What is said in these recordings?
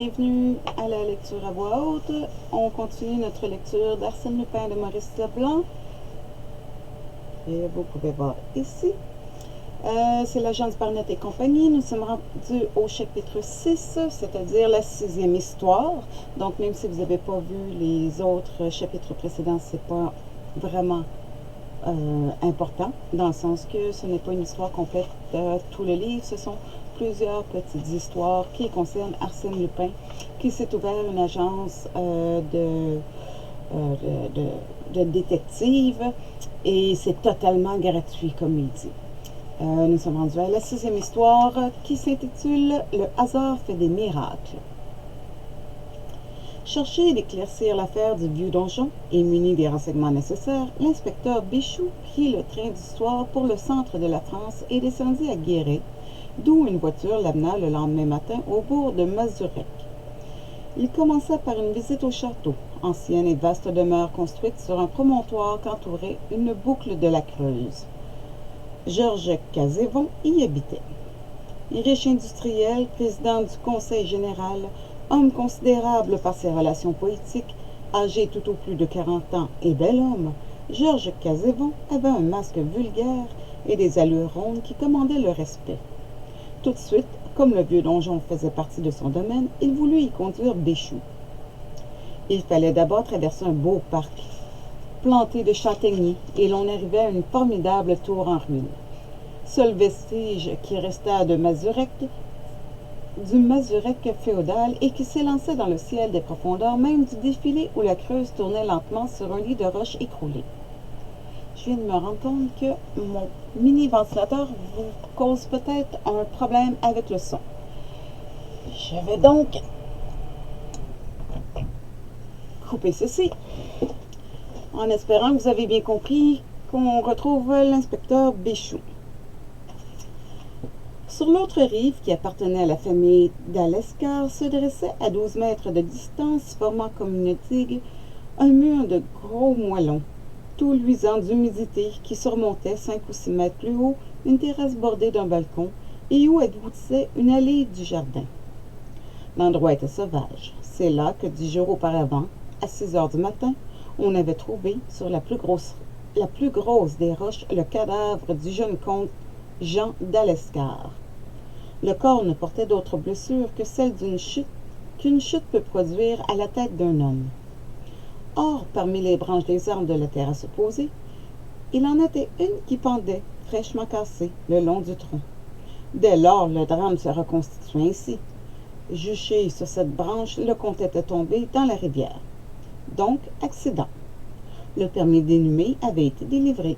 Bienvenue à la lecture à voix haute. On continue notre lecture d'Arsène Lupin de Maurice Leblanc. Et vous pouvez voir ici. C'est l'agence Barnett et compagnie. Nous sommes rendus au chapitre 6, c'est-à-dire la 6e histoire. Donc, même si vous n'avez pas vu les autres chapitres précédents, c'est pas vraiment important, dans le sens que ce n'est pas une histoire complète de tout le livre. Ce sont plusieurs petites histoires qui concernent Arsène Lupin, qui s'est ouvert une agence de détective, et c'est totalement gratuit, comme il dit. Nous sommes rendus à la 6e histoire qui s'intitule « Le hasard fait des miracles ». Chargé d'éclaircir l'affaire du vieux donjon et muni des renseignements nécessaires, l'inspecteur Béchoux prit le train du soir pour le centre de la France et descendit à Guéret, d'où une voiture l'amena le lendemain matin au bourg de Mazurec. Il commença par une visite au château, ancienne et vaste demeure construite sur un promontoire qu'entourait une boucle de la Creuse. Georges Cazévon y habitait. Riche industriel, président du Conseil général, homme considérable par ses relations poétiques, âgé tout au plus de 40 ans et bel homme, Georges Cazévon avait un masque vulgaire et des allures rondes qui commandaient le respect. Tout de suite, comme le vieux donjon faisait partie de son domaine, il voulut y conduire Béchoux. Il fallait d'abord traverser un beau parc, planté de châtaigniers, et l'on arrivait à une formidable tour en ruine. Seul vestige qui resta du Mazurec féodal et qui s'élançait dans le ciel des profondeurs même du défilé où la Creuse tournait lentement sur un lit de roches écroulées. Je viens de me rendre compte que mon mini-ventilateur vous cause peut-être un problème avec le son. Je vais donc couper ceci, en espérant que vous avez bien compris qu'on retrouve l'inspecteur Béchoux. Sur l'autre rive, qui appartenait à la famille d'Alescar, se dressait à 12 mètres de distance, formant comme une digue, un mur de gros moellons, tout luisant d'humidité, qui surmontait 5 ou 6 mètres plus haut une terrasse bordée d'un balcon et où aboutissait une allée du jardin. L'endroit était sauvage. C'est là que 10 jours auparavant, à 6 heures du matin, on avait trouvé sur la plus grosse des roches le cadavre du jeune comte Jean d'Alescar. Le corps ne portait d'autre blessure que celle qu'une chute peut produire à la tête d'un homme. Or, parmi les branches des arbres de la terrasse opposée, il en était une qui pendait, fraîchement cassée, le long du tronc. Dès lors, le drame se reconstituait ainsi. Juché sur cette branche, le comte était tombé dans la rivière. Donc, accident. Le permis d'inhumer avait été délivré.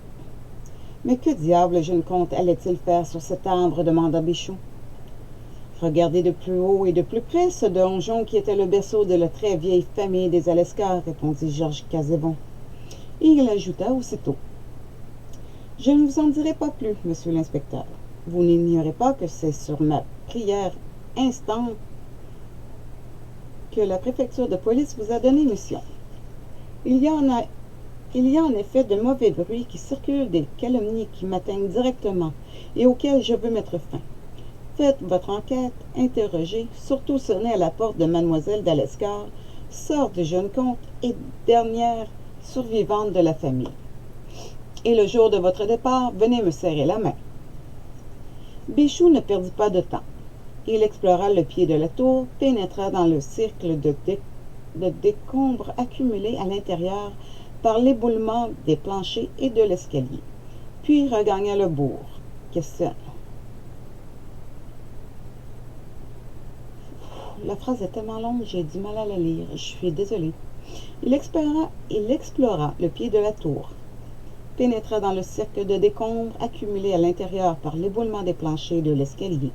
Mais que diable le jeune comte allait-il faire sur cet arbre demanda Béchoux. Regardez de plus haut et de plus près ce donjon qui était le berceau de la très vieille famille des Alescar, répondit Georges Cazévon. Et il ajouta aussitôt. Je ne vous en dirai pas plus, monsieur l'inspecteur. Vous n'ignorez pas que c'est sur ma prière instante que la préfecture de police vous a donné mission. Il y a en effet de mauvais bruits qui circulent, des calomnies qui m'atteignent directement et auxquelles je veux mettre fin. Faites votre enquête, interrogez, surtout sonnez à la porte de mademoiselle d'Alescar, sœur du jeune comte et dernière survivante de la famille. Et le jour de votre départ, venez me serrer la main. Béchoux ne perdit pas de temps. Il explora le pied de la tour, pénétra dans le cercle de décombres accumulés à l'intérieur par l'éboulement des planchers et de l'escalier, puis regagna le bourg. La phrase est tellement longue, j'ai du mal à la lire. Je suis désolée. Il explora le pied de la tour, pénétra dans le cercle de décombres accumulés à l'intérieur par l'éboulement des planchers et de l'escalier,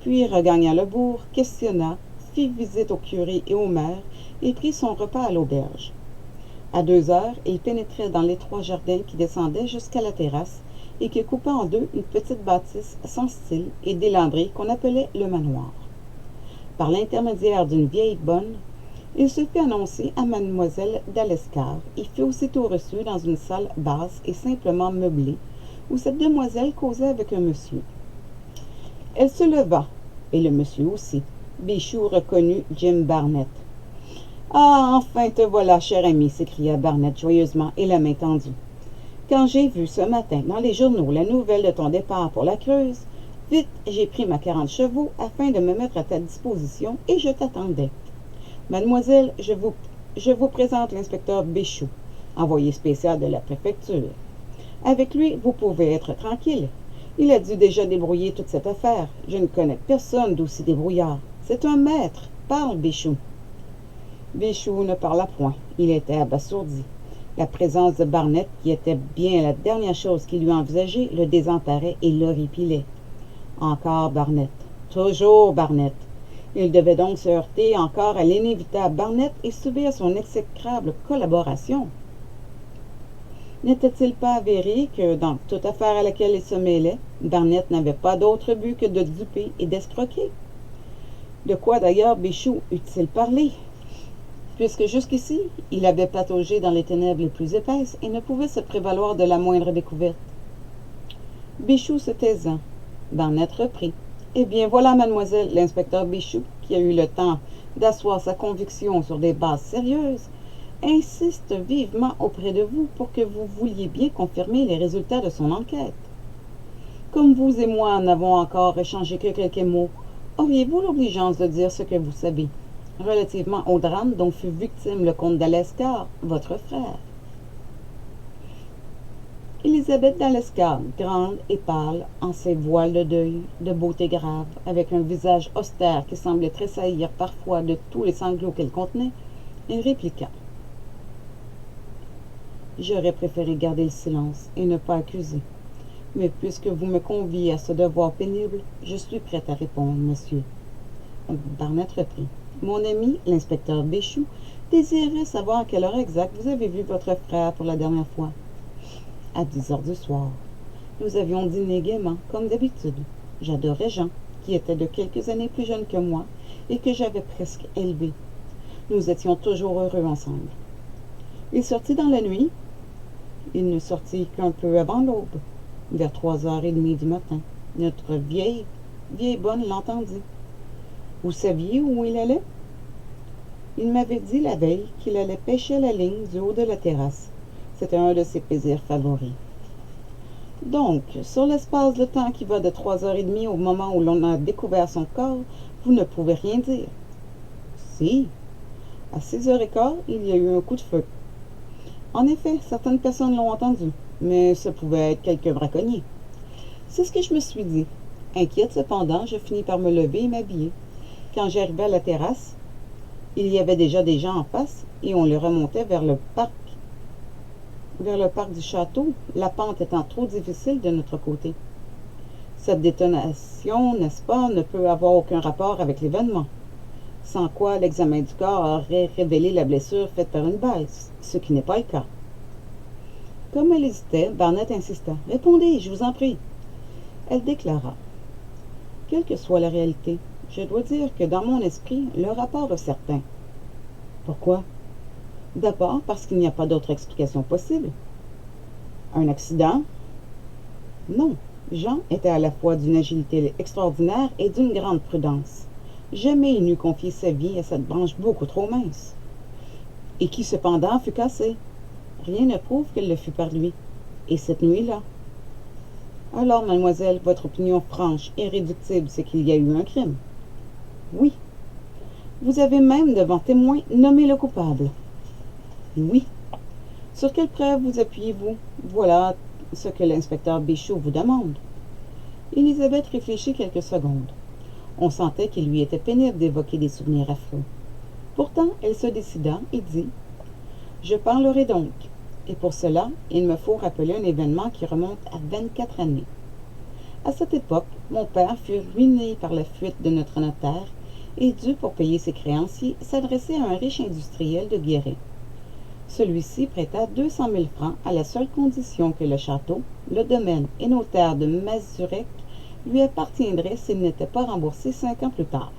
puis regagna le bourg, questionna, fit visite au curé et au maire et prit son repas à l'auberge. À 2 heures, il pénétrait dans l'étroit jardin qui descendait jusqu'à la terrasse et qui coupait en deux une petite bâtisse sans style et délabrée qu'on appelait le manoir. Par l'intermédiaire d'une vieille bonne, il se fit annoncer à mademoiselle d'Alescar et fut aussitôt reçu dans une salle basse et simplement meublée, où cette demoiselle causait avec un monsieur. Elle se leva, et le monsieur aussi, Bichou reconnut Jim Barnett. « Ah, enfin te voilà, cher ami !» s'écria Barnett joyeusement et la main tendue. « Quand j'ai vu ce matin dans les journaux la nouvelle de ton départ pour la Creuse, vite j'ai pris ma 40 chevaux afin de me mettre à ta disposition et je t'attendais. Mademoiselle, je vous présente l'inspecteur Bichou, envoyé spécial de la préfecture. Avec lui, vous pouvez être tranquille. Il a dû déjà débrouiller toute cette affaire. Je ne connais personne d'aussi débrouillard. C'est un maître. Parle, Bichou. » Bichou ne parla point. Il était abasourdi. La présence de Barnett, qui était bien la dernière chose qu'il eût envisagée, le désemparait et l'horripilait. Encore Barnett. Toujours Barnett. Il devait donc se heurter encore à l'inévitable Barnett et subir son exécrable collaboration. N'était-il pas avéré que, dans toute affaire à laquelle il se mêlait, Barnett n'avait pas d'autre but que de duper et d'escroquer? De quoi d'ailleurs Bichou eût-il parlé? Puisque jusqu'ici, il avait pataugé dans les ténèbres les plus épaisses et ne pouvait se prévaloir de la moindre découverte. Bichou se taisant, Barnett reprit. « Eh bien, voilà, mademoiselle, l'inspecteur Bichou, qui a eu le temps d'asseoir sa conviction sur des bases sérieuses, insiste vivement auprès de vous pour que vous vouliez bien confirmer les résultats de son enquête. Comme vous et moi en avons encore échangé que quelques mots, auriez-vous l'obligeance de dire ce que vous savez relativement au drame dont fut victime le comte d'Alescard, votre frère? » Élisabeth d'Alescard, grande et pâle, en ses voiles de deuil, de beauté grave, avec un visage austère qui semblait tressaillir parfois de tous les sanglots qu'elle contenait, elle répliqua. « J'aurais préféré garder le silence et ne pas accuser. Mais puisque vous me conviez à ce devoir pénible, je suis prête à répondre, monsieur. » Barnett reprit. « Mon ami, l'inspecteur Bichou, désirait savoir à quelle heure exacte vous avez vu votre frère pour la dernière fois. » « À 10 heures du soir. Nous avions dîné gaiement, comme d'habitude. J'adorais Jean, qui était de quelques années plus jeune que moi et que j'avais presque élevé. Nous étions toujours heureux ensemble. Il sortit dans la nuit. Il ne sortit qu'un peu avant l'aube, vers 3h30 du matin. Notre vieille bonne l'entendit. Vous saviez où il allait? Il m'avait dit la veille qu'il allait pêcher à la ligne du haut de la terrasse. C'était un de ses plaisirs favoris. Donc, sur l'espace de temps qui va de 3h30 au moment où l'on a découvert son corps, vous ne pouvez rien dire. Si. À 6h15, il y a eu un coup de feu. En effet, certaines personnes l'ont entendu, mais ce pouvait être quelques braconniers. C'est ce que je me suis dit. Inquiète cependant, je finis par me lever et m'habiller. Quand j'arrivais à la terrasse, il y avait déjà des gens en face et on les remontait vers le parc du château, la pente étant trop difficile de notre côté. Cette détonation, n'est-ce pas, ne peut avoir aucun rapport avec l'événement, sans quoi l'examen du corps aurait révélé la blessure faite par une balle, ce qui n'est pas le cas. Comme elle hésitait, Barnett insista. « Répondez, je vous en prie. » Elle déclara. « Quelle que soit la réalité, je dois dire que dans mon esprit, le rapport est certain. » Pourquoi? D'abord parce qu'il n'y a pas d'autre explication possible. Un accident? Non. Jean était à la fois d'une agilité extraordinaire et d'une grande prudence. Jamais il n'eût confié sa vie à cette branche beaucoup trop mince, et qui cependant fut cassée. Rien ne prouve qu'elle le fut par lui. Et cette nuit-là. Alors, mademoiselle, votre opinion franche et irréductible, c'est qu'il y a eu un crime. Oui. Vous avez même, devant témoin, nommé le coupable. Oui. Sur quelle preuve vous appuyez-vous? Voilà ce que l'inspecteur Bichou vous demande. Élisabeth réfléchit quelques secondes. On sentait qu'il lui était pénible d'évoquer des souvenirs affreux. Pourtant, elle se décida et dit « Je parlerai donc, et pour cela, il me faut rappeler un événement qui remonte à 24 années. À cette époque, mon père fut ruiné par la fuite de notre notaire et dut, pour payer ses créanciers, s'adresser à un riche industriel de Guéret. Celui-ci prêta 200 000 francs à la seule condition que le château, le domaine et nos terres de Mazurek lui appartiendraient s'il n'était pas remboursé 5 ans plus tard.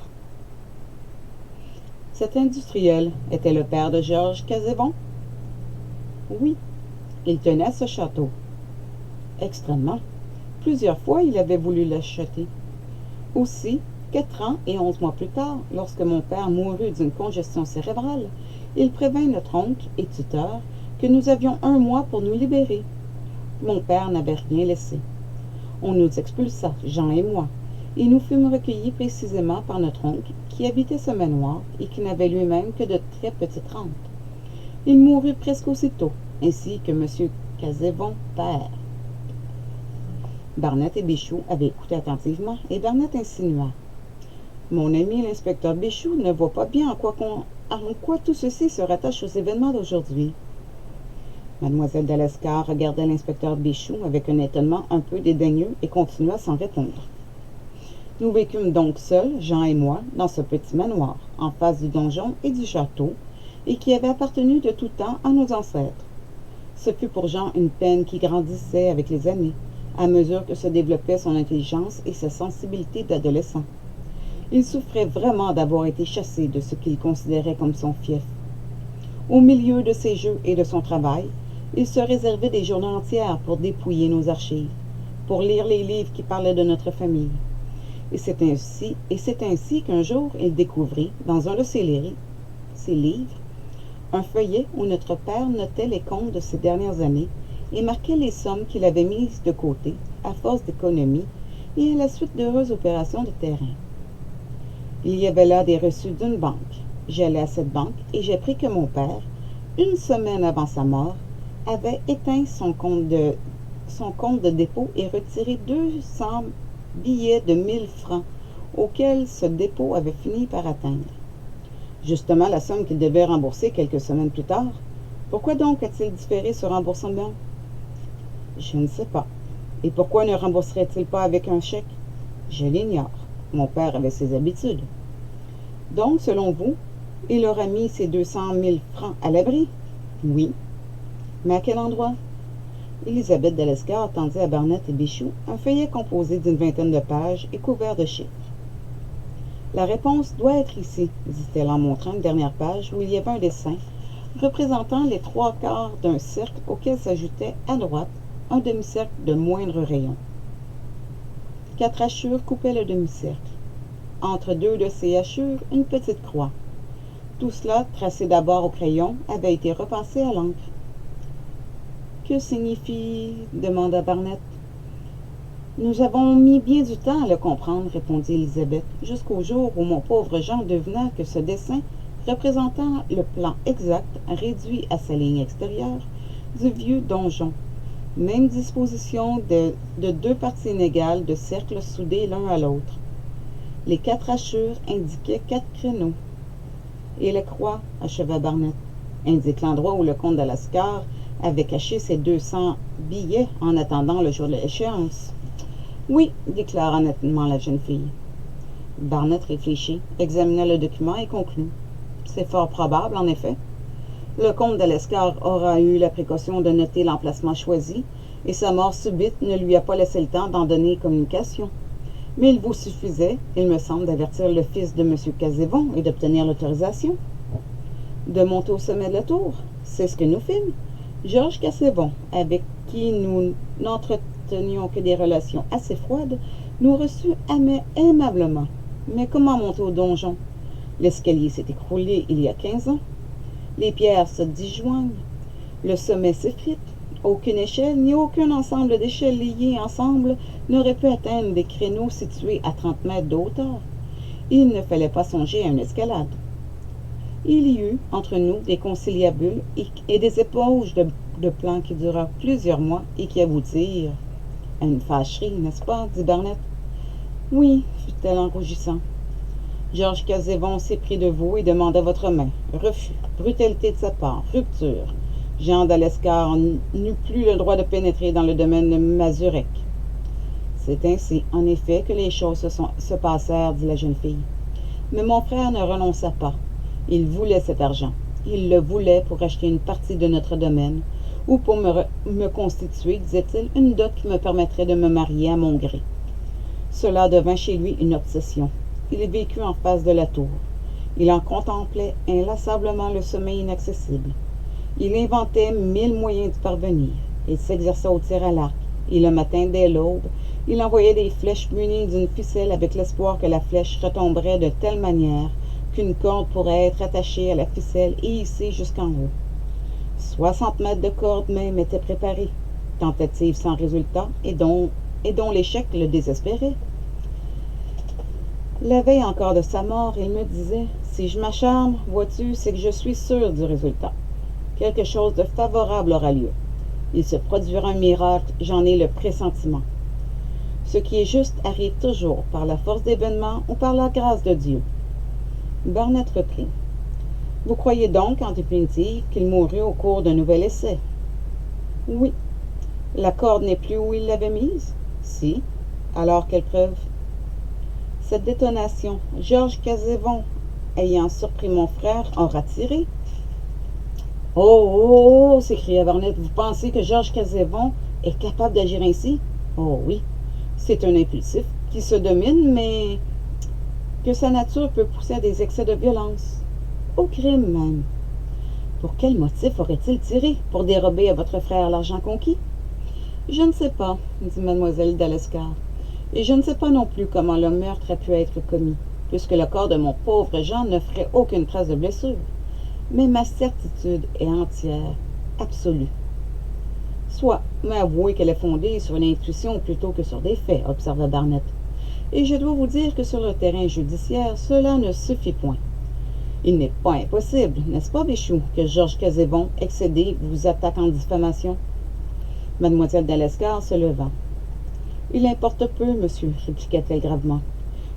Cet industriel était le père de Georges Casébon? Oui, il tenait à ce château. Extrêmement. Plusieurs fois, il avait voulu l'acheter. Aussi, 4 ans et 11 mois plus tard, lorsque mon père mourut d'une congestion cérébrale, il prévint notre oncle et tuteur que nous avions 1 mois pour nous libérer. Mon père n'avait rien laissé. On nous expulsa, Jean et moi, et nous fûmes recueillis précisément par notre oncle, qui habitait ce manoir et qui n'avait lui-même que de très petites rentes. Il mourut presque aussitôt, ainsi que M. Casevon, père. Barnett et Bichou avaient écouté attentivement, et Barnett insinua. Mon ami l'inspecteur Bichou ne voit pas bien en quoi tout ceci se rattache aux événements d'aujourd'hui. Mademoiselle Delescar regardait l'inspecteur Bichou avec un étonnement un peu dédaigneux et continua sans répondre. Nous vécûmes donc seuls, Jean et moi, dans ce petit manoir, en face du donjon et du château, et qui avait appartenu de tout temps à nos ancêtres. Ce fut pour Jean une peine qui grandissait avec les années, à mesure que se développait son intelligence et sa sensibilité d'adolescent. Il souffrait vraiment d'avoir été chassé de ce qu'il considérait comme son fief. Au milieu de ses jeux et de son travail, il se réservait des journées entières pour dépouiller nos archives, pour lire les livres qui parlaient de notre famille. Et c'est ainsi qu'un jour il découvrit, dans un de ses livres, un feuillet où notre père notait les comptes de ces dernières années et marquait les sommes qu'il avait mises de côté, à force d'économie et à la suite d'heureuses opérations de terrain. Il y avait là des reçus d'une banque. J'allai à cette banque et j'ai appris que mon père, 1 semaine avant sa mort, avait éteint son compte de dépôt et retiré 200 billets de 1000 francs, auxquels ce dépôt avait fini par atteindre. Justement la somme qu'il devait rembourser quelques semaines plus tard. Pourquoi donc a-t-il différé ce remboursement? Je ne sais pas. Et pourquoi ne rembourserait-il pas avec un chèque? Je l'ignore. Mon père avait ses habitudes. Donc, selon vous, il aura mis ces 200 000 francs à l'abri? Oui. Mais à quel endroit? Élisabeth Delescar tendit à Barnett et Bichou un feuillet composé d'une vingtaine de pages et couvert de chiffres. La réponse doit être ici, dit-elle en montrant une dernière page où il y avait un dessin représentant les 3/4 d'un cercle auquel s'ajoutait à droite un demi-cercle de moindre rayon. 4 hachures coupaient le demi-cercle. Entre 2 de ces hachures, une petite croix. Tout cela, tracé d'abord au crayon, avait été repensé à l'encre. « Que signifie ?» demanda Barnett. « Nous avons mis bien du temps à le comprendre, » répondit Élisabeth, jusqu'au jour où mon pauvre Jean devina que ce dessin, représentant le plan exact, réduit à sa ligne extérieure, du vieux donjon. Même disposition de 2 parties inégales de cercles soudés l'un à l'autre. Les 4 hachures indiquaient 4 créneaux. Et la croix, acheva Barnett, indique l'endroit où le comte de Lascar avait caché ses 200 billets en attendant le jour de l'échéance. Oui, déclara nettement la jeune fille. Barnett réfléchit, examina le document et conclut. C'est fort probable, en effet. Le comte de Lescar aura eu la précaution de noter l'emplacement choisi, et sa mort subite ne lui a pas laissé le temps d'en donner communication. Mais il vous suffisait, il me semble, d'avertir le fils de M. Casevon et d'obtenir l'autorisation. De monter au sommet de la tour, c'est ce que nous fîmes. Georges Casevon, avec qui nous n'entretenions que des relations assez froides, nous reçut aimablement. Mais comment monter au donjon? L'escalier s'est écroulé il y a 15 ans. Les pierres se disjoignent. Le sommet s'effrite. Aucune échelle, ni aucun ensemble d'échelles liées ensemble n'aurait pu atteindre des créneaux situés à 30 mètres de hauteur. Il ne fallait pas songer à une escalade. Il y eut, entre nous, des conciliabules et des épauges de plans qui durèrent plusieurs mois et qui aboutirent à une fâcherie, n'est-ce pas, dit Barnett. Oui, fit-elle en rougissant. Georges Casevon s'éprit de vous et demanda votre main. Refus, brutalité de sa part, rupture. Jean d'Alescar n'eut plus le droit de pénétrer dans le domaine de Mazurek. C'est ainsi, en effet, que les choses se passèrent, dit la jeune fille. Mais mon frère ne renonça pas. Il voulait cet argent. Il le voulait pour acheter une partie de notre domaine, ou pour me constituer, disait-il, une dot qui me permettrait de me marier à mon gré. Cela devint chez lui une obsession. Il vécut en face de la tour. Il en contemplait inlassablement le sommet inaccessible. Il inventait 1000 moyens d'y parvenir. Il s'exerça au tir à l'arc, et le matin, dès l'aube, Il envoyait des flèches munies d'une ficelle avec l'espoir que la flèche retomberait de telle manière qu'une corde pourrait être attachée à la ficelle et hissée jusqu'en haut. 60 mètres de corde même étaient préparés. Tentative sans résultat et dont l'échec le désespérait. La veille encore de sa mort, il me disait « Si je m'acharne, vois-tu, c'est que je suis sûr du résultat. Quelque chose de favorable aura lieu. Il se produira un miracle, j'en ai le pressentiment. Ce qui est juste arrive toujours par la force d'événements ou par la grâce de Dieu. » Barnett reprit. « Vous croyez donc, en définitive, qu'il mourut au cours d'un nouvel essai? » « Oui. » « La corde n'est plus où il l'avait mise? » « Si. » « Alors, quelle preuve? » « Cette détonation, Georges Casevon, ayant surpris mon frère, aura tiré. »« Oh, oh, oh !» s'écria Barnett. « Vous pensez que Georges Casevon est capable d'agir ainsi? »« Oh oui. C'est un impulsif qui se domine, mais que sa nature peut pousser à des excès de violence. Au crime même. » « Pour quel motif aurait-il tiré? Pour dérober à votre frère l'argent conquis? » « Je ne sais pas, dit mademoiselle d'Alescar, et je ne sais pas non plus comment le meurtre a pu être commis, puisque le corps de mon pauvre Jean n'offrait aucune trace de blessure. Mais ma certitude est entière, absolue. Soit, mais avouez qu'elle est fondée sur une intuition plutôt que sur des faits, observa Barnett. Et je dois vous dire que sur le terrain judiciaire, cela ne suffit point. Il n'est pas impossible, n'est-ce pas, Béchou, que Georges Casevon, excédé, vous attaque en diffamation? Mademoiselle d'Alescar se leva. « Il importe peu, monsieur, répliqua-t-elle gravement.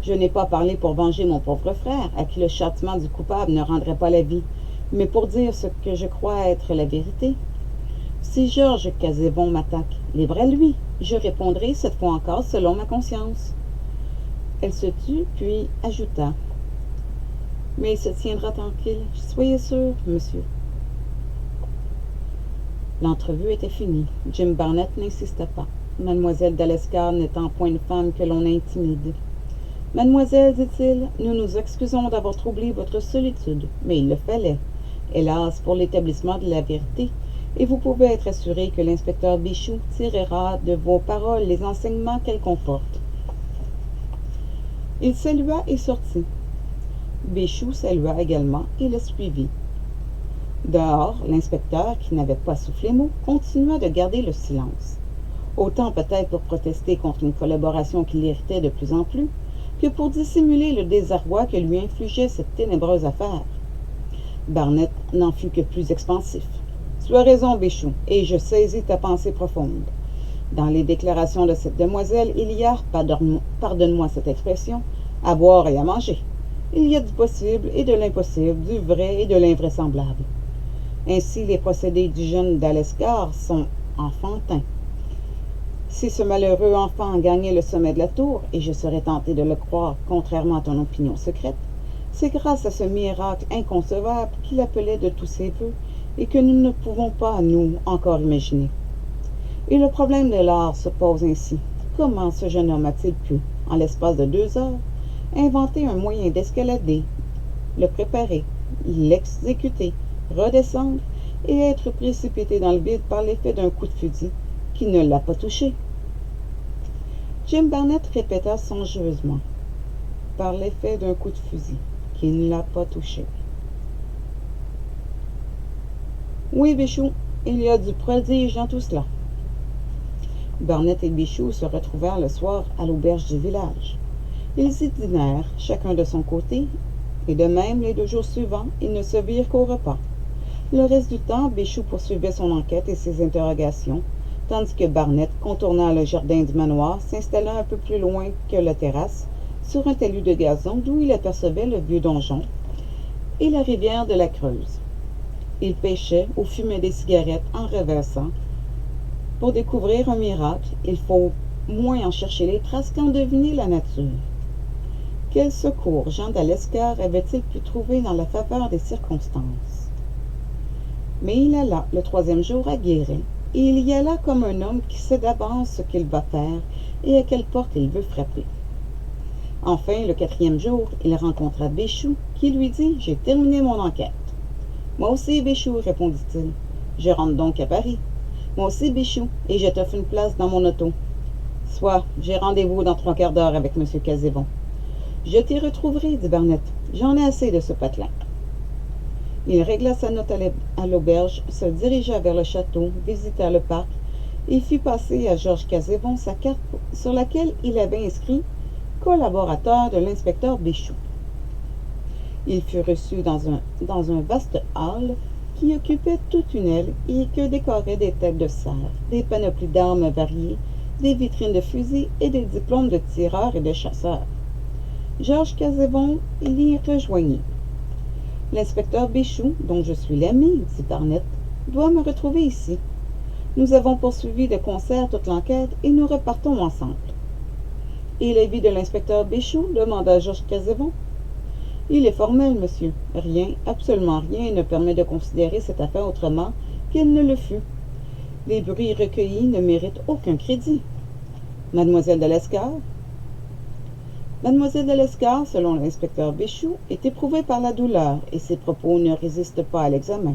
Je n'ai pas parlé pour venger mon pauvre frère, à qui le châtiment du coupable ne rendrait pas la vie, mais pour dire ce que je crois être la vérité. Si Georges Casevon m'attaque, libre à lui, je répondrai cette fois encore selon ma conscience. » Elle se tut, puis ajouta. « Mais il se tiendra tranquille, soyez sûr, monsieur. » L'entrevue était finie. Jim Barnett n'insista pas. Mademoiselle d'Alescar n'étant point une femme que l'on intimide. « Mademoiselle, dit-il, nous nous excusons d'avoir troublé votre solitude, mais il le fallait, hélas, pour l'établissement de la vérité, et vous pouvez être assuré que l'inspecteur Bichou tirera de vos paroles les enseignements qu'elles comportent. » Il salua et sortit. Bichou salua également et le suivit. Dehors, l'inspecteur, qui n'avait pas soufflé mot, continua de garder le silence. Autant peut-être pour protester contre une collaboration qui l'irritait de plus en plus, que pour dissimuler le désarroi que lui infligeait cette ténébreuse affaire. Barnett n'en fut que plus expansif. « Tu as raison, Béchou, et je saisis ta pensée profonde. Dans les déclarations de cette demoiselle, il y a, pardonne-moi cette expression, à boire et à manger. Il y a du possible et de l'impossible, du vrai et de l'invraisemblable. Ainsi, les procédés du jeune d'Alescar sont enfantins. Si ce malheureux enfant gagnait le sommet de la tour, et je serais tenté de le croire, contrairement à ton opinion secrète, c'est grâce à ce miracle inconcevable qu'il appelait de tous ses vœux, et que nous ne pouvons pas, nous, encore imaginer. Et le problème de l'art se pose ainsi. Comment ce jeune homme a-t-il pu, en l'espace de 2 heures, inventer un moyen d'escalader, le préparer, l'exécuter, redescendre et être précipité dans le vide par l'effet d'un coup de fusil qui ne l'a pas touché? Jim Barnett répéta songeusement. Par l'effet d'un coup de fusil qui ne l'a pas touché. Oui, Bichou, il y a du prodige dans tout cela. Barnett et Bichou se retrouvèrent le soir à l'auberge du village. Ils y dînèrent, chacun de son côté, et de même les 2 jours suivants, ils ne se virent qu'au repas. Le reste du temps, Bichou poursuivait son enquête et ses interrogations, tandis que Barnett, contournant le jardin du manoir, s'installa un peu plus loin que la terrasse, sur un talus de gazon d'où il apercevait le vieux donjon et la rivière de la Creuse. Il pêchait ou fumait des cigarettes en rêvassant. Pour découvrir un miracle, il faut moins en chercher les traces qu'en deviner la nature. Quel secours Jean d'Alescar avait-il pu trouver dans la faveur des circonstances? Mais il alla le 3e jour à Guéret, et il y alla comme un homme qui sait d'avance ce qu'il va faire et à quelle porte il veut frapper. Enfin, le 4e jour, il rencontra Béchou, qui lui dit « J'ai terminé mon enquête. »« Moi aussi, Béchou, répondit-il. Je rentre donc à Paris. Moi aussi, Béchou, et je t'offre une place dans mon auto. Soit, j'ai rendez-vous dans 3 quarts d'heure avec M. Casevon. Je t'y retrouverai, dit Barnett. J'en ai assez de ce patelin. Il régla sa note à l'auberge, se dirigea vers le château, visita le parc et fit passer à Georges Casevon sa carte sur laquelle il avait inscrit « Collaborateur de l'inspecteur Béchoux ». Il fut reçu dans un vaste hall qui occupait toute une aile et que décoraient des têtes de cerf, des panoplies d'armes variées, des vitrines de fusils et des diplômes de tireurs et de chasseurs. Georges Casevon l'y rejoignit. « L'inspecteur Béchoux, dont je suis l'ami, dit Barnett, doit me retrouver ici. Nous avons poursuivi de concert toute l'enquête et nous repartons ensemble. » « Et l'avis de l'inspecteur Béchoux? Demanda Georges Casevon. « Il est formel, monsieur. Rien, absolument rien, ne permet de considérer cette affaire autrement qu'elle ne le fut. Les bruits recueillis ne méritent aucun crédit. Mademoiselle de Lescart? Mademoiselle de Lescart, selon l'inspecteur Béchoux, est éprouvée par la douleur et ses propos ne résistent pas à l'examen.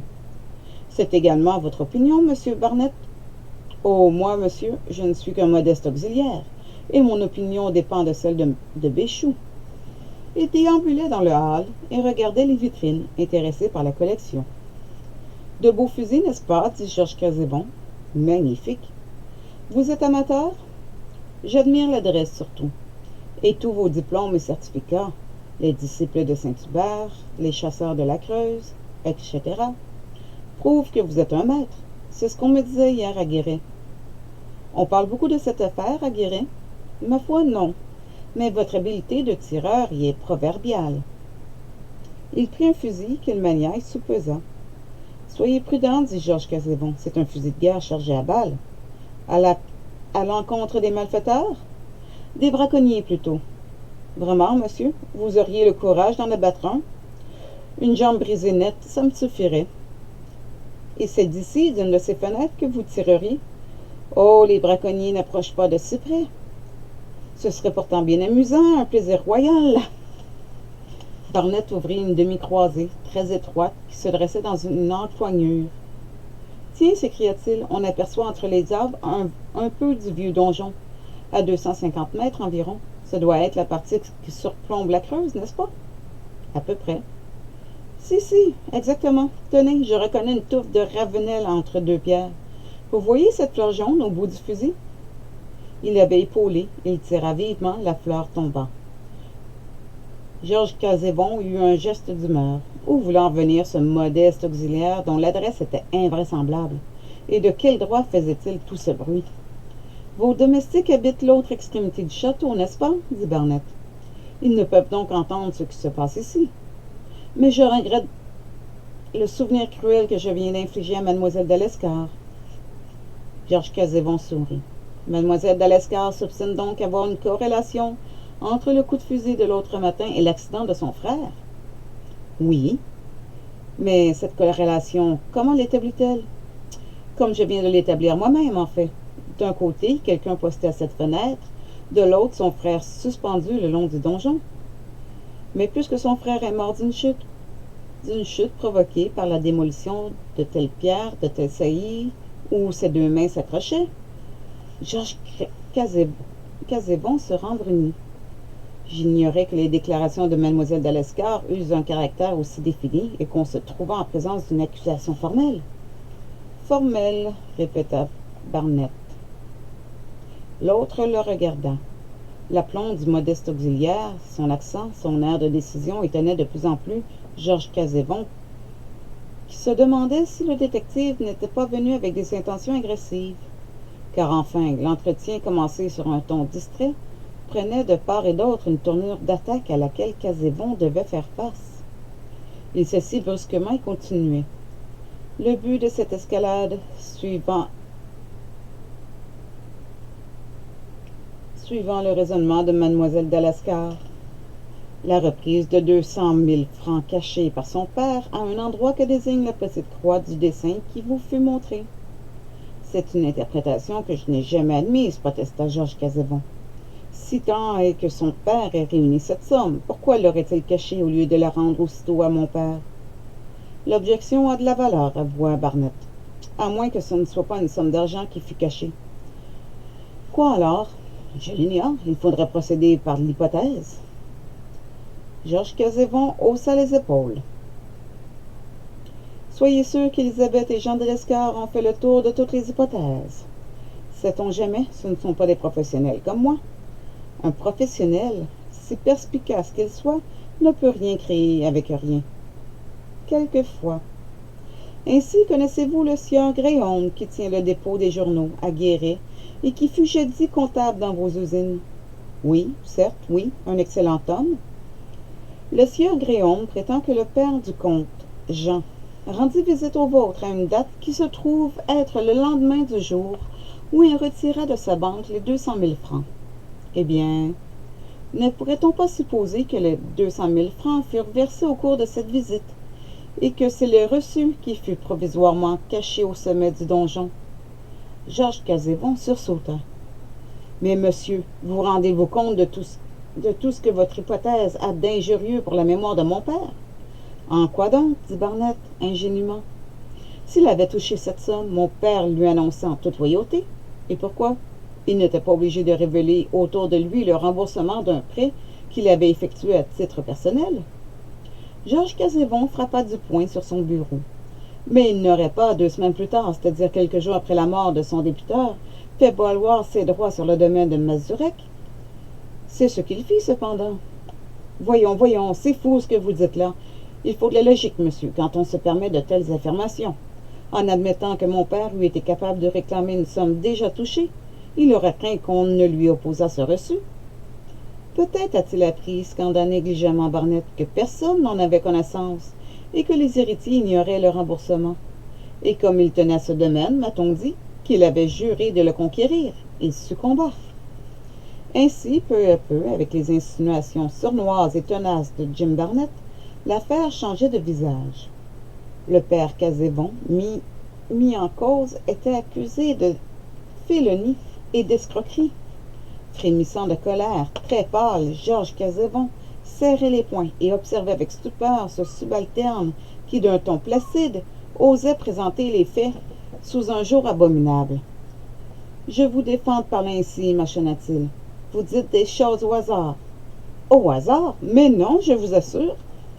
C'est également votre opinion, monsieur Barnett? Oh, moi, monsieur, je ne suis qu'un modeste auxiliaire, et mon opinion dépend de celle de Béchoux. Il déambulait dans le hall et regardait les vitrines, intéressé par la collection. « De beaux fusils, n'est-ce pas? » dit Georges Casevon. « Magnifique. Vous êtes amateur? J'admire l'adresse surtout. Et tous vos diplômes et certificats, les disciples de Saint-Hubert, les chasseurs de la Creuse, etc., prouvent que vous êtes un maître. C'est ce qu'on me disait hier à Guéret. On parle beaucoup de cette affaire à Guéret? Ma foi, non. Mais votre habileté de tireur y est proverbiale. » Il prit un fusil qu'il mania et soupesa. « Soyez prudent, dit Georges Casevon. C'est un fusil de guerre chargé à balles. À l'encontre des malfaiteurs? Des braconniers, plutôt. Vraiment, monsieur, vous auriez le courage d'en abattre un? Une jambe brisée nette, ça me suffirait. Et c'est d'ici, d'une de ces fenêtres, que vous tireriez? Oh, les braconniers n'approchent pas de si près. Ce serait pourtant bien amusant, un plaisir royal. » Barnett ouvrit une demi-croisée, très étroite, qui se dressait dans une encoignure. « Tiens, s'écria-t-il, on aperçoit entre les arbres un peu du vieux donjon, à 250 mètres environ. Ce doit être la partie qui surplombe la Creuse, n'est-ce pas? »« À peu près. »« Si, exactement. Tenez, je reconnais une touffe de ravenelle entre deux pierres. Vous voyez cette fleur jaune au bout du fusil? » Il l'avait épaulé, il tira vivement, la fleur tomba. Georges Casevon eut un geste d'humeur. Où voulait en venir ce modeste auxiliaire dont l'adresse était invraisemblable? Et de quel droit faisait-il tout ce bruit? « Vos domestiques habitent l'autre extrémité du château, n'est-ce pas? » dit Barnett. « Ils ne peuvent donc entendre ce qui se passe ici. Mais je regrette le souvenir cruel que je viens d'infliger à mademoiselle de Lescart. » Georges Casevon sourit. « Mademoiselle de Lescart soupçonne donc avoir une corrélation entre le coup de fusil de l'autre matin et l'accident de son frère? »« Oui. Mais cette corrélation, comment l'établit-elle? » »« Comme je viens de l'établir moi-même, en fait. D'un côté, quelqu'un posté à cette fenêtre, de l'autre, son frère suspendu le long du donjon. Mais puisque son frère est mort d'une chute provoquée par la démolition de telle pierre, de tel saillie, où ses deux mains s'accrochaient. » Georges Casevon se rembrunit. « J'ignorais que les déclarations de mademoiselle de Lescart eussent un caractère aussi défini et qu'on se trouvait en présence d'une accusation formelle. »« Formelle, répéta Barnett. L'autre le regarda. L'aplomb du modeste auxiliaire, son accent, son air de décision étonnaient de plus en plus Georges Casevon, qui se demandait si le détective n'était pas venu avec des intentions agressives. Car enfin, l'entretien, commencé sur un ton distrait, prenait de part et d'autre une tournure d'attaque à laquelle Casevon devait faire face. Il s'assit brusquement et continuait. Le but de cette escalade, suivant le raisonnement de mademoiselle de Lescart, la reprise de 200 000 francs cachés par son père à un endroit que désigne la petite croix du dessin qui vous fut montré. C'est une interprétation que je n'ai jamais admise, protesta Georges Casevon. Si tant est que son père ait réuni cette somme, pourquoi l'aurait-il cachée au lieu de la rendre aussitôt à mon père? L'objection a de la valeur, avoua Barnett, à moins que ce ne soit pas une somme d'argent qui fut cachée. Quoi alors? Je l'ignore. Il faudrait procéder par l'hypothèse. Georges Casevon haussa les épaules. Soyez sûr qu'Élisabeth et Jean de Lescar ont fait le tour de toutes les hypothèses. Sait-on jamais, ce ne sont pas des professionnels comme moi. Un professionnel, si perspicace qu'il soit, ne peut rien créer avec rien. Quelquefois. Ainsi connaissez-vous le sieur Gréaume qui tient le dépôt des journaux à Guéret et qui fut jadis comptable dans vos usines? Oui, certes, oui, un excellent homme. Le sieur Gréaume prétend que le père du comte, Jean, rendit visite au vôtre à une date qui se trouve être le lendemain du jour où il retira de sa banque les 200 000 francs. Eh bien, ne pourrait-on pas supposer que les 200 000 francs furent versés au cours de cette visite, et que c'est le reçu qui fut provisoirement caché au sommet du donjon? Georges Casevon sursauta. Mais monsieur, vous rendez-vous compte de tout ce que votre hypothèse a d'injurieux pour la mémoire de mon père? En quoi donc? Dit Barnett, ingénument. S'il avait touché cette somme, mon père lui annonçait en toute loyauté. Et pourquoi? Il n'était pas obligé de révéler autour de lui le remboursement d'un prêt qu'il avait effectué à titre personnel. Georges Casevon frappa du poing sur son bureau. Mais il n'aurait pas, 2 semaines plus tard, c'est-à-dire quelques jours après la mort de son débiteur, fait valoir ses droits sur le domaine de Mazurek. C'est ce qu'il fit, cependant. Voyons, c'est fou ce que vous dites là. Il faut de la logique, monsieur, quand on se permet de telles affirmations. En admettant que mon père eût été capable de réclamer une somme déjà touchée, il aurait craint qu'on ne lui opposât ce reçu. Peut-être a-t-il appris, scanda négligemment Barnett, que personne n'en avait connaissance, et que les héritiers ignoraient le remboursement. Et comme il tenait à ce domaine, m'a-t-on dit, qu'il avait juré de le conquérir, et succomba. Ainsi, peu à peu, avec les insinuations sournoises et tenaces de Jim Barnett, l'affaire changeait de visage. Le père Casevon, mis en cause, était accusé de félonie et d'escroquerie. Frémissant de colère, très pâle, Georges Casevon serrait les poings et observait avec stupeur ce subalterne qui, d'un ton placide, osait présenter les faits sous un jour abominable. « Je vous défends de parler ainsi, mâchonna-t-il. Vous dites des choses au hasard. »« Au hasard? Mais non, je vous assure.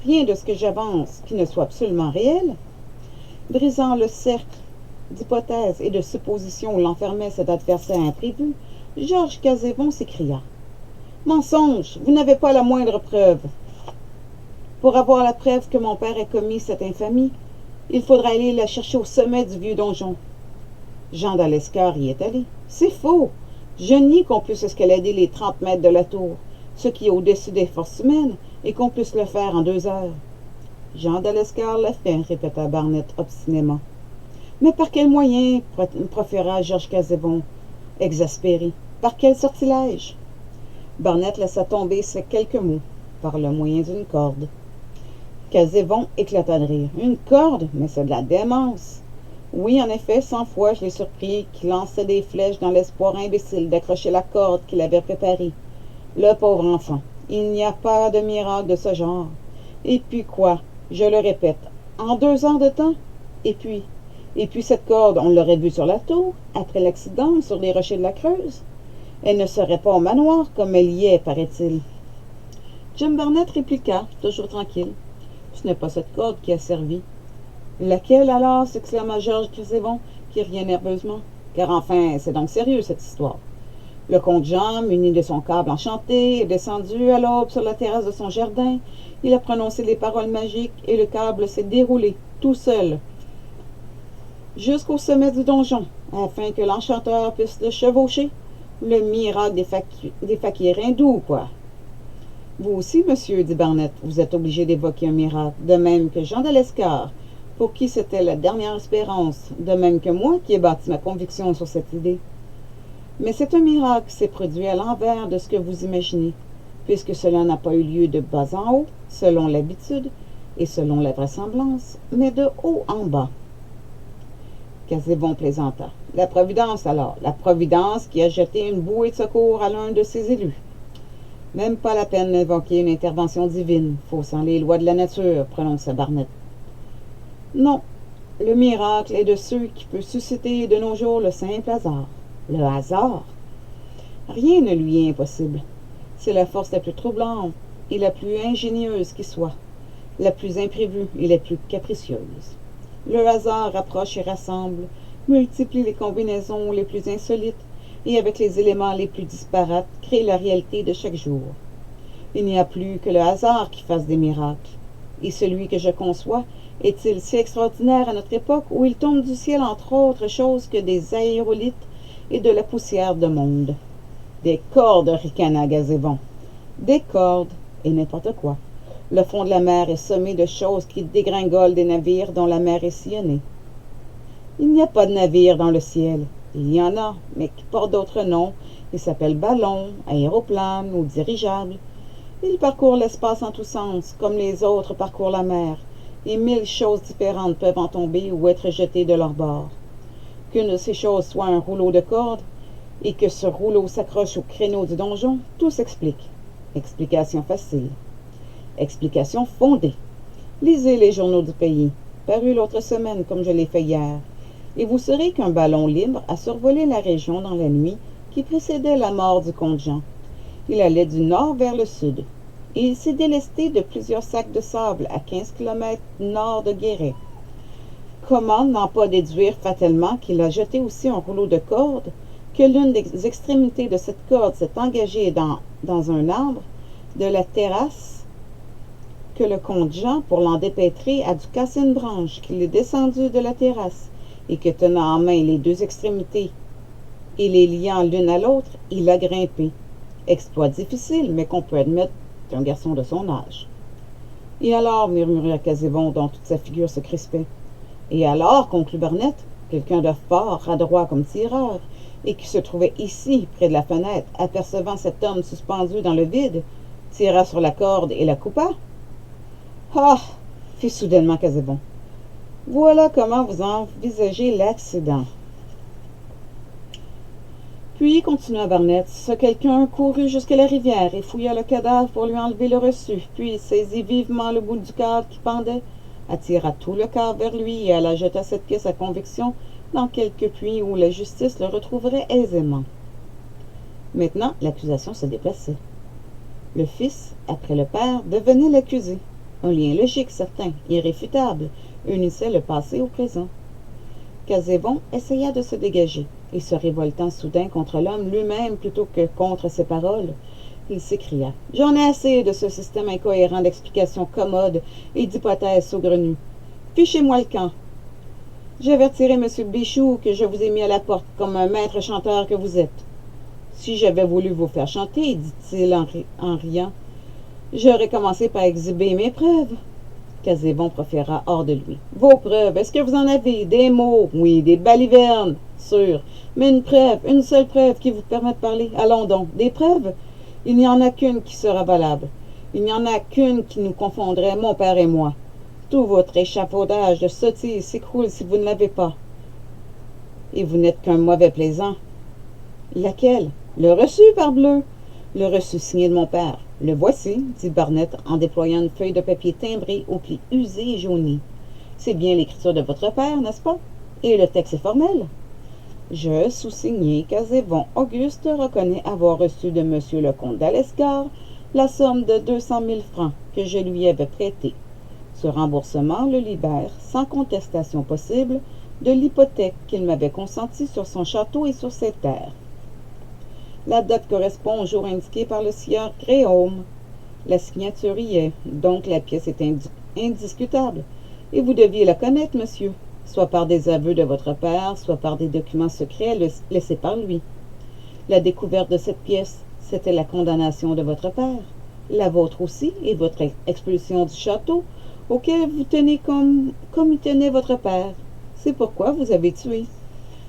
Rien de ce que j'avance qui ne soit absolument réel. » Brisant le cercle d'hypothèses et de suppositions où l'enfermait cet adversaire imprévu, Georges Casevon s'écria. « Mensonge! Vous n'avez pas la moindre preuve. Pour avoir la preuve que mon père ait commis cette infamie, il faudra aller la chercher au sommet du vieux donjon. » Jean d'Alescar y est allé. « C'est faux! Je nie qu'on puisse escalader les 30 mètres de la tour, ce qui est au-dessus des forces humaines, et qu'on puisse le faire en 2 heures. » Jean d'Alescar l'a fait, répéta Barnett obstinément. « Mais par quel moyen? Proféra Georges Casevon, exaspéré. Par quel sortilège? » Barnett laissa tomber ces quelques mots. Par le moyen d'une corde. Casevon éclata de rire. « Une corde? Mais c'est de la démence! » Oui, en effet, 100 fois je l'ai surpris qui lançait des flèches dans l'espoir imbécile d'accrocher la corde qu'il avait préparée. Le pauvre enfant, il n'y a pas de miracle de ce genre. Et puis quoi? Je le répète, en 2 heures de temps? Et puis cette corde, on l'aurait vue sur la tour, après l'accident, sur les rochers de la Creuse. Elle ne serait pas au manoir comme elle y est, paraît-il. Jim Barnett répliqua, toujours tranquille. Ce n'est pas cette corde qui a servi. Laquelle alors? S'exclama Georges Casevon, qui riait nerveusement. Car enfin, c'est donc sérieux cette histoire. Le comte Jean, muni de son câble enchanté, est descendu à l'aube sur la terrasse de son jardin. Il a prononcé les paroles magiques et le câble s'est déroulé, tout seul, jusqu'au sommet du donjon, afin que l'enchanteur puisse le chevaucher. Le miracle des fakirs hindous, quoi. Vous aussi, monsieur, dit Barnett, vous êtes obligé d'évoquer un miracle, de même que Jean d'Alescar, pour qui c'était la dernière espérance, de même que moi qui ai bâti ma conviction sur cette idée. Mais c'est un miracle qui s'est produit à l'envers de ce que vous imaginez, puisque cela n'a pas eu lieu de bas en haut, selon l'habitude, et selon la vraisemblance, mais de haut en bas. Casevon plaisanta. La Providence, alors, la Providence qui a jeté une bouée de secours à l'un de ses élus. Même pas la peine d'invoquer une intervention divine, faussant les lois de la nature, prononça Barnett. Non, le miracle est de ceux qui peut susciter de nos jours le simple hasard. Le hasard? Rien ne lui est impossible. C'est la force la plus troublante et la plus ingénieuse qui soit, la plus imprévue et la plus capricieuse. Le hasard rapproche et rassemble, multiplie les combinaisons les plus insolites et avec les éléments les plus disparates crée la réalité de chaque jour. Il n'y a plus que le hasard qui fasse des miracles. Et celui que je conçois est-il si extraordinaire à notre époque où il tombe du ciel entre autres choses que des aérolites et de la poussière de monde. Des cordes, ricana Gazévon. Des cordes, et n'importe quoi. Le fond de la mer est semé de choses qui dégringolent des navires dont la mer est sillonnée. Il n'y a pas de navire dans le ciel. Il y en a, mais qui portent d'autres noms. Ils s'appellent ballons, aéroplanes ou dirigeables. Ils parcourent l'espace en tous sens, comme les autres parcourent la mer, et 1000 choses différentes peuvent en tomber ou être jetées de leur bord. Qu'une de ces choses soit un rouleau de cordes, et que ce rouleau s'accroche au créneau du donjon, tout s'explique. Explication facile. Explication fondée. Lisez les journaux du pays, parus l'autre semaine comme je l'ai fait hier, et vous saurez qu'un ballon libre a survolé la région dans la nuit qui précédait la mort du comte Jean. Il allait du nord vers le sud, et il s'est délesté de plusieurs sacs de sable à 15 kilomètres nord de Guéret. Comment n'en pas déduire fatalement qu'il a jeté aussi un rouleau de corde, que l'une des extrémités de cette corde s'est engagée dans un arbre de la terrasse, que le comte Jean, pour l'en dépêtrer, a dû casser une branche, qu'il est descendu de la terrasse, et que tenant en main les deux extrémités et les liant l'une à l'autre, il a grimpé. Exploit difficile, mais qu'on peut admettre d'un garçon de son âge. Et alors, murmura Casébon, dont toute sa figure se crispait. Et alors, conclut Barnett, quelqu'un de fort, adroit comme tireur, et qui se trouvait ici, près de la fenêtre, apercevant cet homme suspendu dans le vide, tira sur la corde et la coupa. Ah! Fit soudainement Casébon. Voilà comment vous envisagez l'accident. Puis, continua Barnett, ce quelqu'un courut jusqu'à la rivière et fouilla le cadavre pour lui enlever le reçu, puis saisit vivement le bout du cadre qui pendait, attira tout le corps vers lui et alla jeter cette pièce à conviction dans quelque puits où la justice le retrouverait aisément. Maintenant, l'accusation se déplaçait. Le fils, après le père, devenait l'accusé. Un lien logique, certain, irréfutable, unissait le passé au présent. Casébon essaya de se dégager, et se révoltant soudain contre l'homme lui-même plutôt que contre ses paroles, il s'écria « J'en ai assez de ce système incohérent d'explications commodes et d'hypothèses saugrenues. Fichez-moi le camp. J'avertirai M. Bichou que je vous ai mis à la porte comme un maître chanteur que vous êtes. Si j'avais voulu vous faire chanter, dit-il en riant, j'aurais commencé par exhiber mes preuves. » Casébon proféra hors de lui. « Vos preuves, est-ce que vous en avez? Des mots? Oui, des balivernes, sûr. Mais une preuve, une seule preuve qui vous permet de parler. Allons donc, des preuves? Il n'y en a qu'une qui sera valable. Il n'y en a qu'une qui nous confondrait, mon père et moi. Tout votre échafaudage de sottises s'écroule si vous ne l'avez pas. Et vous n'êtes qu'un mauvais plaisant. Laquelle? Le reçu, parbleu. Le reçu signé de mon père. Le voici, dit Barnett en déployant une feuille de papier timbré aux plis usés et jaunis. C'est bien l'écriture de votre père, n'est-ce pas? Et le texte est formel. Je, sous-signé Casébon Auguste, reconnais avoir reçu de M. le comte d'Alescard la somme de 200 000 francs que je lui avais prêtée. Ce remboursement le libère, sans contestation possible, de l'hypothèque qu'il m'avait consentie sur son château et sur ses terres. La date correspond au jour indiqué par le sieur Gréaume. La signature y est, donc la pièce est indiscutable, et vous deviez la connaître, monsieur, soit par des aveux de votre père, soit par des documents secrets laissés par lui. La découverte de cette pièce, c'était la condamnation de votre père, la vôtre aussi, et votre expulsion du château, auquel vous tenez comme y tenait votre père. C'est pourquoi vous avez tué.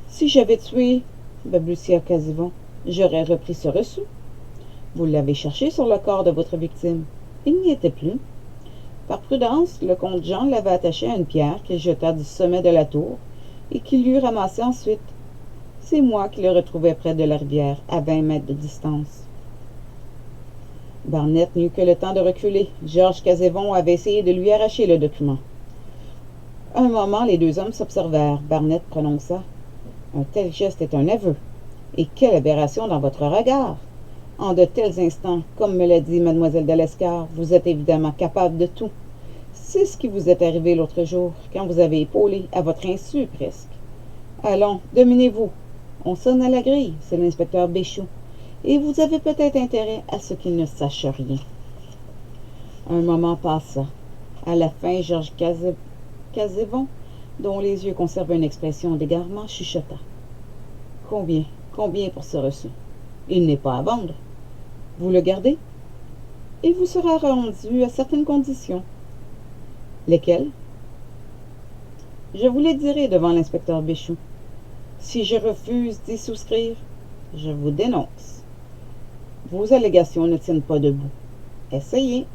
Si j'avais tué, balbutia Casébon, j'aurais repris ce reçu. Vous l'avez cherché sur le corps de votre victime. Il n'y était plus. Par prudence, le comte Jean l'avait attaché à une pierre qu'il jeta du sommet de la tour et qu'il eut ramassé ensuite. C'est moi qui le retrouvai près de la rivière, à 20 mètres de distance. Barnett n'eut que le temps de reculer. Georges Casébon avait essayé de lui arracher le document. Un moment, les deux hommes s'observèrent. Barnett prononça. Un tel geste est un aveu. Et quelle aberration dans votre regard! En de tels instants, comme me l'a dit mademoiselle de Lescar, vous êtes évidemment capable de tout. C'est ce qui vous est arrivé l'autre jour, quand vous avez épaulé, à votre insu presque. Allons, dominez-vous. On sonne à la grille, c'est l'inspecteur Béchoux, et vous avez peut-être intérêt à ce qu'il ne sache rien. Un moment passa. À la fin, Georges Casevon, dont les yeux conservaient une expression d'égarement, chuchota. Combien? Combien pour ce reçu? Il n'est pas à vendre. Vous le gardez? Il vous sera rendu à certaines conditions. Lesquelles? Je vous les dirai devant l'inspecteur Béchoux. Si je refuse d'y souscrire, je vous dénonce. Vos allégations ne tiennent pas debout. Essayez.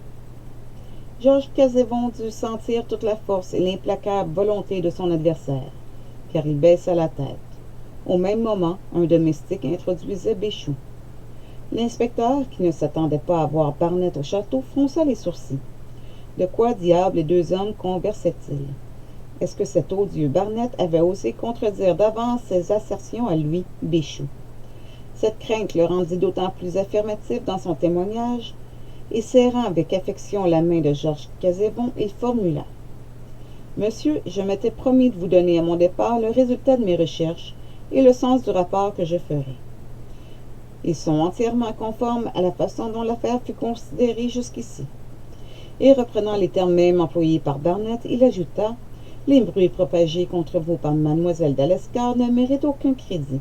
Georges Casevon dut sentir toute la force et l'implacable volonté de son adversaire, car il baissa la tête. Au même moment, un domestique introduisait Béchoux. L'inspecteur, qui ne s'attendait pas à voir Barnett au château, fronça les sourcils. De quoi diable les deux hommes conversaient-ils? Est-ce que cet odieux Barnett avait osé contredire d'avance ses assertions à lui, Béchoux? Cette crainte le rendit d'autant plus affirmatif dans son témoignage, et serrant avec affection la main de Georges Casevon, il formula. « Monsieur, je m'étais promis de vous donner à mon départ le résultat de mes recherches et le sens du rapport que je ferai. Ils sont entièrement conformes à la façon dont l'affaire fut considérée jusqu'ici. » Et reprenant les termes mêmes employés par Barnett, il ajouta « Les bruits propagés contre vous par mademoiselle d'Alescar ne méritent aucun crédit. »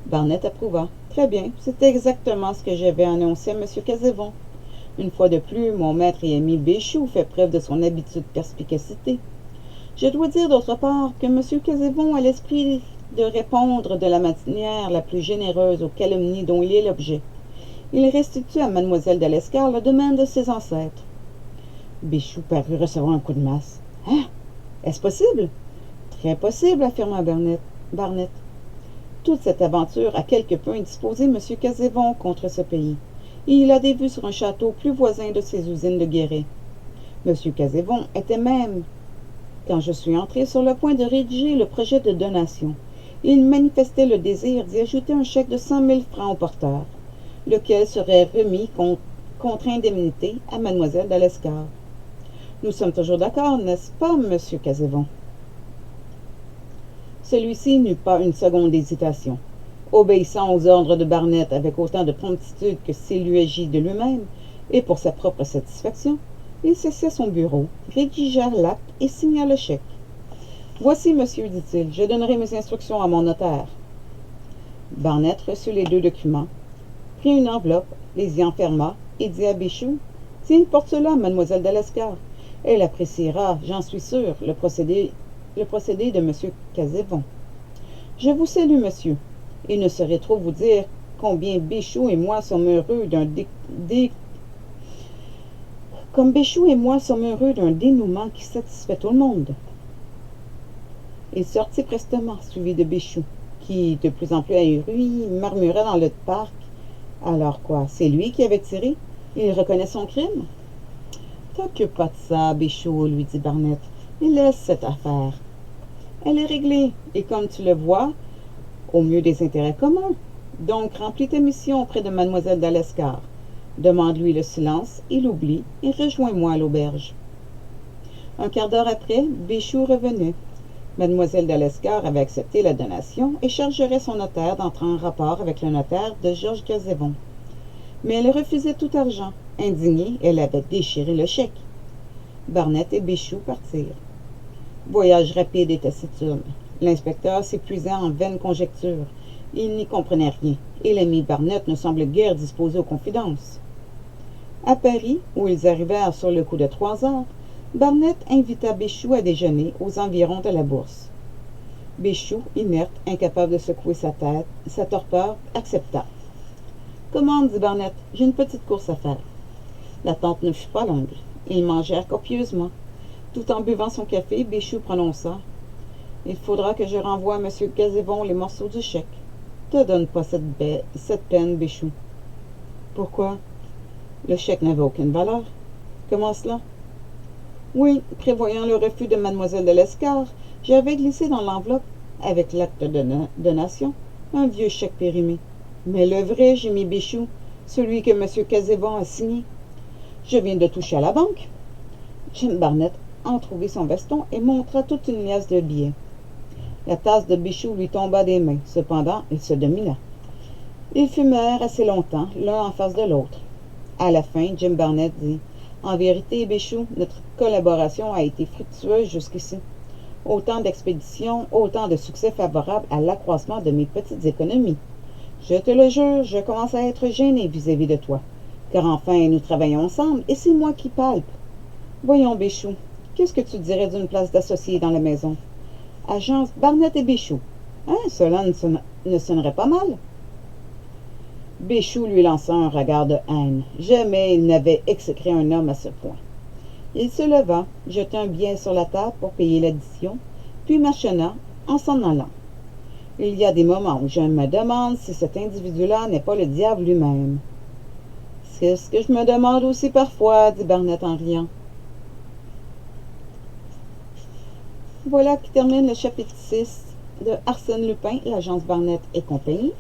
Barnett approuva. « Très bien, c'est exactement ce que j'avais annoncé à M. Casevon. Une fois de plus, mon maître et ami Béchoux fait preuve de son habitude perspicacité. Je dois dire d'autre part que M. Casevon a l'esprit de répondre de la manière la plus généreuse aux calomnies dont il est l'objet. Il restitue à mademoiselle d'Alescar le domaine de ses ancêtres. » Béchoux parut recevoir un coup de masse. « Hein? Est-ce possible? »« Très possible, affirma Barnett. Toute cette aventure a quelque peu indisposé M. Casevon contre ce pays, et il a des vues sur un château plus voisin de ses usines de Guéret. M. Casevon était même, quand je suis entré, sur le point de rédiger le projet de donation. Il manifestait le désir d'y ajouter un chèque de 100 000 francs au porteur, lequel serait remis contre indemnité à mademoiselle d'Alescar. Nous sommes toujours d'accord, n'est-ce pas, monsieur Casevon? Celui-ci n'eut pas une seconde d'hésitation. Obéissant aux ordres de Barnett avec autant de promptitude que s'il eût agi de lui-même, et pour sa propre satisfaction, il cessa son bureau, rédigea l'acte et signa le chèque. « Voici, monsieur, dit-il, je donnerai mes instructions à mon notaire. » Barnett reçut les deux documents, prit une enveloppe, les y enferma et dit à Béchoux, « Tiens, porte cela à mademoiselle d'Alescar. Elle appréciera, j'en suis sûr, le procédé de M. Casevon. Je vous salue, monsieur. Il ne saurait trop vous dire combien Béchoux et moi sommes heureux d'un dénouement qui satisfait tout le monde. » Il sortit prestement, suivi de Béchoux, qui, de plus en plus ahuri, murmura dans le parc. « Alors quoi, c'est lui qui avait tiré? Il reconnaît son crime? »« T'occupe pas de ça, Béchoux, lui dit Barnett. Il laisse cette affaire. Elle est réglée, et comme tu le vois, au mieux des intérêts communs. Donc, remplis ta mission auprès de mademoiselle d'Alescar. Demande-lui le silence, il oublie, et rejoins-moi à l'auberge. » Un quart d'heure après, Béchoux revenait. Mademoiselle d'Alescar avait accepté la donation et chargerait son notaire d'entrer en rapport avec le notaire de Georges Casevon. Mais elle refusait tout argent. Indignée, elle avait déchiré le chèque. Barnett et Béchoux partirent. Voyage rapide et taciturne. L'inspecteur s'épuisait en vaines conjectures. Il n'y comprenait rien, et l'ami Barnett ne semblait guère disposé aux confidences. À Paris, où ils arrivèrent sur le coup de 3 heures, Barnett invita Béchoux à déjeuner aux environs de la Bourse. Béchoux, inerte, incapable de secouer sa torpeur, accepta. « Commande, dit Barnett, j'ai une petite course à faire. » L'attente ne fut pas longue. Ils mangèrent copieusement. Tout en buvant son café, Béchoux prononça. « Il faudra que je renvoie à M. Casevon les morceaux du chèque. Te donne pas cette peine, Béchoux. »« Pourquoi? Le chèque n'avait aucune valeur. »« Comment cela? » »« Oui, prévoyant le refus de mademoiselle de Lescar, j'avais glissé dans l'enveloppe, avec l'acte de donation, Un vieux chèque périmé. Mais le vrai, gémit Bichou, celui que M. Casevant a signé. Je viens de toucher à la banque. Jim Barnett entrouvrit son veston et montra toute une liasse de billets. La tasse de Bichou lui tomba des mains. Cependant, il se domina. Ils fumèrent assez longtemps, l'un en face de l'autre. À la fin, Jim Barnett dit « En vérité, Bichou, notre collaboration a été fructueuse jusqu'ici. Autant d'expéditions, autant de succès favorables à l'accroissement de mes petites économies. Je te le jure, je commence à être gêné vis-à-vis de toi, car enfin nous travaillons ensemble et c'est moi qui palpe. Voyons, Bichou, qu'est-ce que tu dirais d'une place d'associé dans la maison? Agence Barnett et Bichou. Hein, cela ne sonnerait pas mal. Bichou lui lança un regard de haine. Jamais il n'avait exécré un homme à ce point. Il se leva, jeta un billet sur la table pour payer l'addition, puis mâchonna en s'en allant. Il y a des moments où je me demande si cet individu-là n'est pas le diable lui-même. C'est ce que je me demande aussi parfois, dit Barnett en riant. Voilà qui termine le chapitre 6 de Arsène Lupin, l'agence Barnett et compagnie.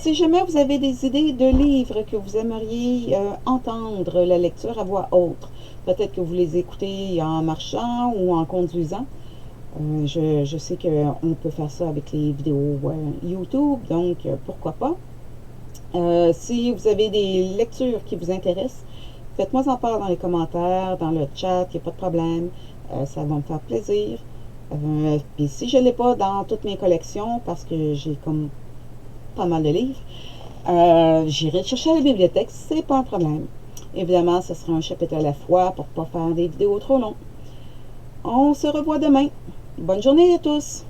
Si jamais vous avez des idées de livres que vous aimeriez entendre la lecture à voix haute, peut-être que vous les écoutez en marchant ou en conduisant. Je sais qu'on peut faire ça avec les vidéos YouTube, donc pourquoi pas. Si vous avez des lectures qui vous intéressent, faites-moi en part dans les commentaires, dans le chat, il n'y a pas de problème. Ça va me faire plaisir. Puis si je ne l'ai pas dans toutes mes collections, parce que j'ai comme pas mal de livres, j'irai chercher à la bibliothèque, c'est pas un problème. Évidemment, ce sera un chapitre à la fois pour ne pas faire des vidéos trop longues. On se revoit demain. Bonne journée à tous!